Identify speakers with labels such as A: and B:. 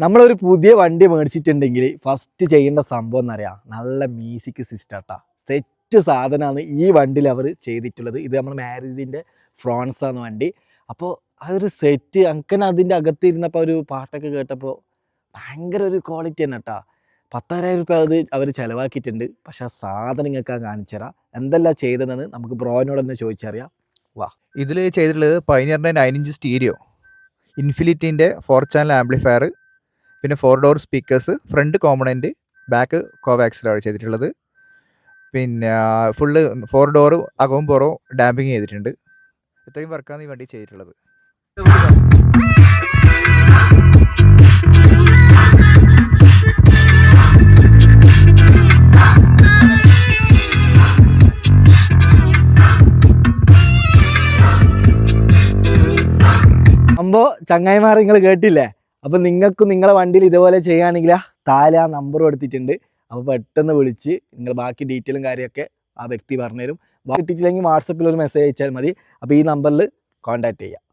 A: നമ്മളൊരു പുതിയ വണ്ടി മേടിച്ചിട്ടുണ്ടെങ്കിൽ ഫസ്റ്റ് ചെയ്യേണ്ട സംഭവം എന്നറിയാം, നല്ല മ്യൂസിക് സിസ്റ്റട്ടാ. സെറ്റ് സാധനമാണ് ഈ വണ്ടിയിൽ അവർ ചെയ്തിട്ടുള്ളത്. ഇത് നമ്മൾ മാരുതിൻ്റെ ഫ്രോൺസാണ് വണ്ടി. അപ്പോൾ ആ ഒരു സെറ്റ് അങ്ങനെ അതിൻ്റെ അകത്ത് ഇരുന്നപ്പോൾ ഒരു പാട്ടൊക്കെ കേട്ടപ്പോൾ ഭയങ്കര ഒരു ക്വാളിറ്റി തന്നെ കേട്ടോ. 10,000 രൂപ അത് അവർ ചിലവാക്കിയിട്ടുണ്ട്. പക്ഷെ ആ സാധനം നിങ്ങൾക്ക് കാണിച്ചു തരാം. എന്തെല്ലാം ചെയ്തതെന്ന് നമുക്ക് ബ്രോയിനോട് തന്നെ ചോദിച്ചറിയാം. വാ.
B: ഇതിൽ ചെയ്തിട്ടുള്ളത് പൈനിയറിൻ്റെ 9 ഇഞ്ച് സ്റ്റീരിയോ, ഇൻഫിനിറ്റിൻ്റെ 4 ചാനൽ ആംപ്ലിഫയർ, പിന്നെ 4 door speakers, front component, back കോവാക്സിലാണ് ചെയ്തിട്ടുള്ളത്. പിന്നെ ഫുള്ള് 4 ഡോർ അകവും പുറവും ഡാമ്പിങ് ചെയ്തിട്ടുണ്ട്. ഇത്രയും വർക്കാണ് ഈ വണ്ടി ചെയ്തിട്ടുള്ളത്.
A: അപ്പോൾ ചങ്ങായിമാർ നിങ്ങൾ കേട്ടില്ലേ? അപ്പോൾ നിങ്ങൾക്കും നിങ്ങളെ വണ്ടിയിൽ ഇതുപോലെ ചെയ്യുകയാണെങ്കിൽ താഴെ ആ നമ്പർ കൊടുത്തിട്ടുണ്ട്. അപ്പോൾ പെട്ടെന്ന് വിളിച്ച് നിങ്ങൾ ബാക്കി ഡീറ്റെയിലും കാര്യമൊക്കെ ആ വ്യക്തി പറഞ്ഞുതരും. കിട്ടിയിട്ടില്ലെങ്കിൽ വാട്സപ്പിൽ ഒരു മെസ്സേജ് അയച്ചാൽ മതി. അപ്പോൾ ഈ നമ്പറിൽ കോൺടാക്റ്റ് ചെയ്യാം.